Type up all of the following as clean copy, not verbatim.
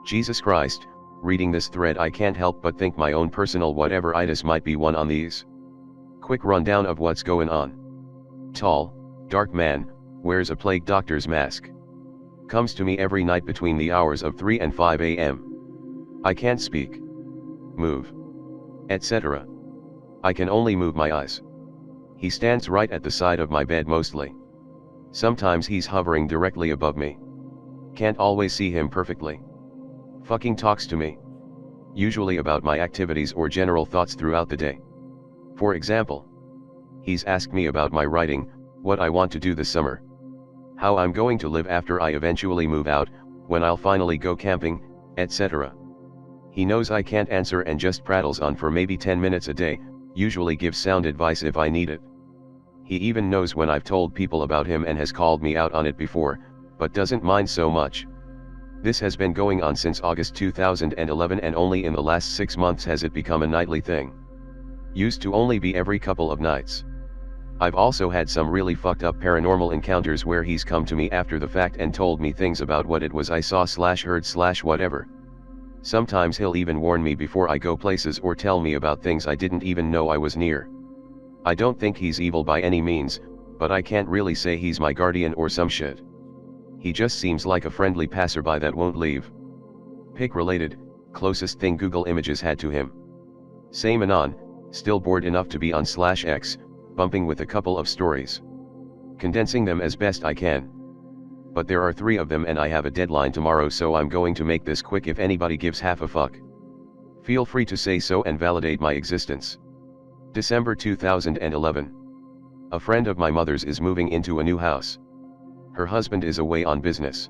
Jesus Christ, reading this thread I can't help but think my own personal whatever-itis might be one on these. Quick rundown of what's going on. Tall, dark man, wears a plague doctor's mask. Comes to me every night between the hours of 3 and 5 a.m. I can't speak, move, etc. I can only move my eyes. He stands right at the side of my bed mostly. Sometimes he's hovering directly above me. Can't always see him perfectly. Fucking talks to me. Usually about my activities or general thoughts throughout the day. For example, he's asked me about my writing, what I want to do this summer, how I'm going to live after I eventually move out, when I'll finally go camping, etc. He knows I can't answer and just prattles on for maybe 10 minutes a day, usually gives sound advice if I need it. He even knows when I've told people about him and has called me out on it before, but doesn't mind so much. This has been going on since August 2011 and only in the last 6 months has it become a nightly thing. Used to only be every couple of nights. I've also had some really fucked up paranormal encounters where he's come to me after the fact and told me things about what it was I saw/heard/whatever. Sometimes he'll even warn me before I go places or tell me about things I didn't even know I was near. I don't think he's evil by any means, but I can't really say he's my guardian or some shit. He just seems like a friendly passerby that won't leave. Pic related, closest thing Google Images had to him. Same Anon, still bored enough to be on /X, bumping with a couple of stories. Condensing them as best I can. But there are 3 of them and I have a deadline tomorrow, so I'm going to make this quick if anybody gives half a fuck. Feel free to say so and validate my existence. December 2011. A friend of my mother's is moving into a new house. Her husband is away on business.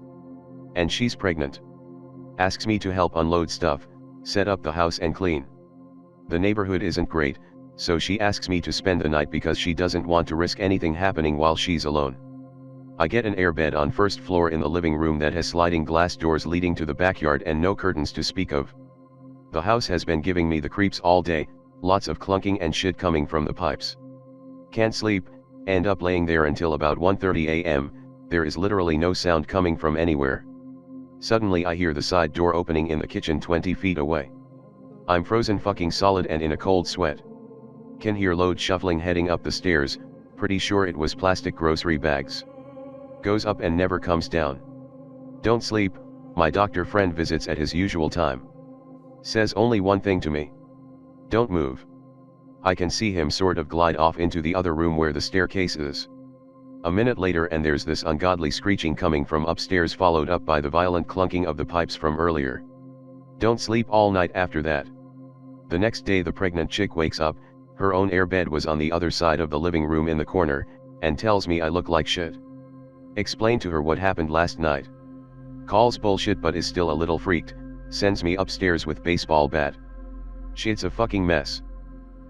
And she's pregnant. Asks me to help unload stuff, set up the house and clean. The neighborhood isn't great, so she asks me to spend the night because she doesn't want to risk anything happening while she's alone. I get an airbed on first floor in the living room that has sliding glass doors leading to the backyard and no curtains to speak of. The house has been giving me the creeps all day, lots of clunking and shit coming from the pipes. Can't sleep, end up laying there until about 1:30 a.m, there is literally no sound coming from anywhere. Suddenly I hear the side door opening in the kitchen 20 feet away. I'm frozen fucking solid and in a cold sweat. Can hear load shuffling heading up the stairs, pretty sure it was plastic grocery bags. Goes up and never comes down. Don't sleep, my doctor friend visits at his usual time. Says only one thing to me. Don't move. I can see him sort of glide off into the other room where the staircase is. A minute later and there's this ungodly screeching coming from upstairs followed up by the violent clunking of the pipes from earlier. Don't sleep all night after that. The next day the pregnant chick wakes up, her own airbed was on the other side of the living room in the corner, and tells me I look like shit. Explain to her what happened last night. Calls bullshit but is still a little freaked, sends me upstairs with baseball bat. Shit's a fucking mess.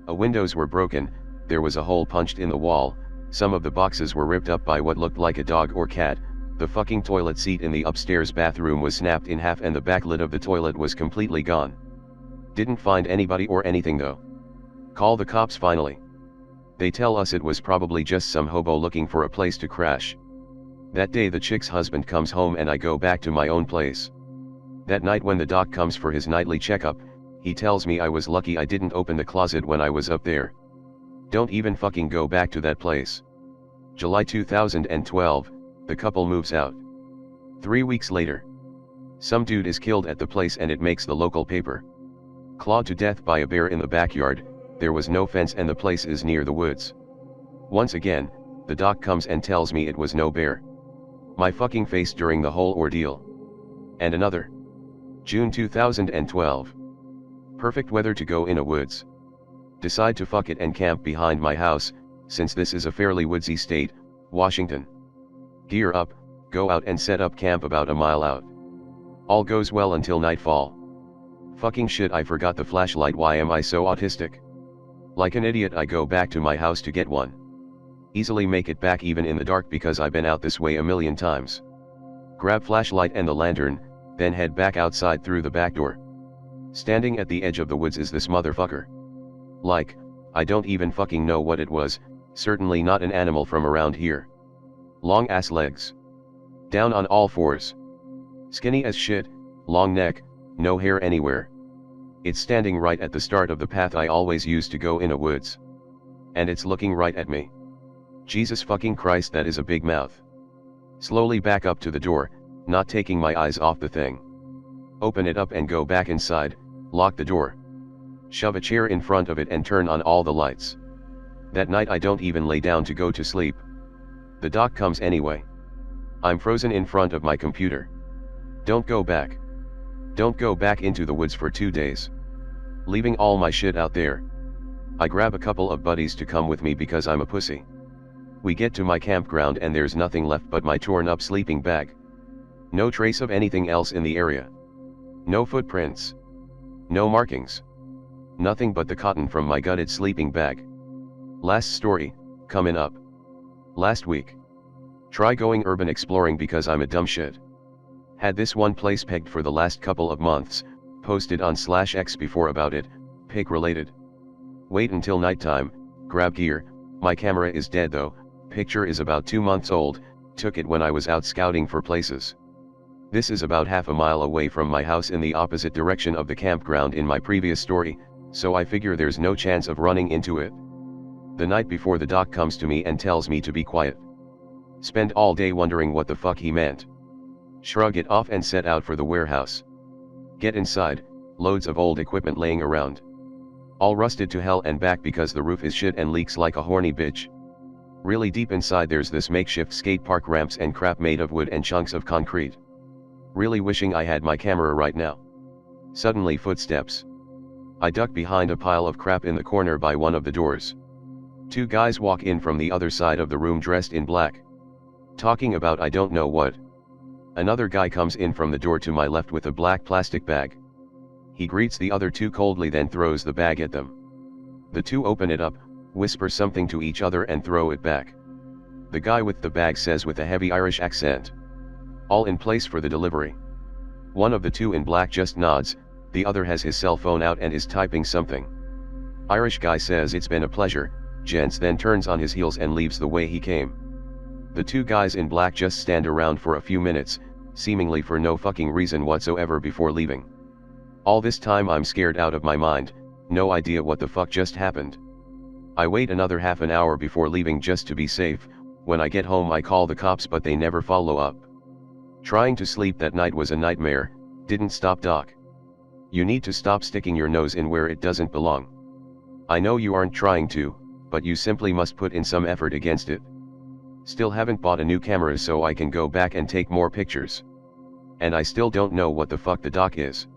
Windows were broken, there was a hole punched in the wall, some of the boxes were ripped up by what looked like a dog or cat, the fucking toilet seat in the upstairs bathroom was snapped in half and the back lid of the toilet was completely gone. Didn't find anybody or anything though. Call the cops finally. They tell us it was probably just some hobo looking for a place to crash. That day the chick's husband comes home and I go back to my own place. That night when the doc comes for his nightly checkup, he tells me I was lucky I didn't open the closet when I was up there. Don't even fucking go back to that place. July 2012, the couple moves out. 3 weeks later. Some dude is killed at the place and it makes the local paper. Clawed to death by a bear in the backyard, there was no fence and the place is near the woods. Once again, the doc comes and tells me it was no bear. My fucking face during the whole ordeal. And another. June 2012. Perfect weather to go in a woods. Decide to fuck it and camp behind my house, since this is a fairly woodsy state, Washington. Gear up, go out and set up camp about a mile out. All goes well until nightfall. Fucking shit, I forgot the flashlight, why am I so autistic? Like an idiot I go back to my house to get one. Easily make it back even in the dark because I've been out this way a million times. Grab flashlight and the lantern, then head back outside through the back door. Standing at the edge of the woods is this motherfucker. Like, I don't even fucking know what it was, certainly not an animal from around here. Long ass legs. Down on all fours. Skinny as shit, long neck, no hair anywhere. It's standing right at the start of the path I always use to go in a woods. And it's looking right at me. Jesus fucking Christ, that is a big mouth. Slowly back up to the door, not taking my eyes off the thing. Open it up and go back inside, lock the door. Shove a chair in front of it and turn on all the lights. That night I don't even lay down to go to sleep. The doc comes anyway. I'm frozen in front of my computer. Don't go back. Don't go back into the woods for 2 days. Leaving all my shit out there. I grab a couple of buddies to come with me because I'm a pussy. We get to my campground and there's nothing left but my torn up sleeping bag. No trace of anything else in the area. No footprints. No markings. Nothing but the cotton from my gutted sleeping bag. Last story, coming up. Last week. Try going urban exploring because I'm a dumb shit. Had this one place pegged for the last couple of months, posted on /X before about it, pig related. Wait until nighttime, grab gear, my camera is dead though, picture is about 2 months old, took it when I was out scouting for places. This is about half a mile away from my house in the opposite direction of the campground in my previous story, so I figure there's no chance of running into it. The night before the doc comes to me and tells me to be quiet. Spend all day wondering what the fuck he meant. Shrug it off and set out for the warehouse. Get inside, loads of old equipment laying around. All rusted to hell and back because the roof is shit and leaks like a horny bitch. Really deep inside there's this makeshift skate park ramps and crap made of wood and chunks of concrete. Really wishing I had my camera right now. Suddenly footsteps. I duck behind a pile of crap in the corner by one of the doors. 2 guys walk in from the other side of the room dressed in black. Talking about I don't know what. Another guy comes in from the door to my left with a black plastic bag. He greets the other 2 coldly, then throws the bag at them. The 2 open it up, whisper something to each other and throw it back. The guy with the bag says with a heavy Irish accent, "All in place for the delivery." One of the 2 in black just nods, the other has his cell phone out and is typing something. Irish guy says it's been a pleasure, gents, then turns on his heels and leaves the way he came. The 2 guys in black just stand around for a few minutes, seemingly for no fucking reason whatsoever before leaving. All this time I'm scared out of my mind, no idea what the fuck just happened. I wait another half an hour before leaving just to be safe. When I get home I call the cops but they never follow up. Trying to sleep that night was a nightmare, didn't stop doc. You need to stop sticking your nose in where it doesn't belong. I know you aren't trying to, but you simply must put in some effort against it. Still haven't bought a new camera so I can go back and take more pictures. And I still don't know what the fuck the doc is.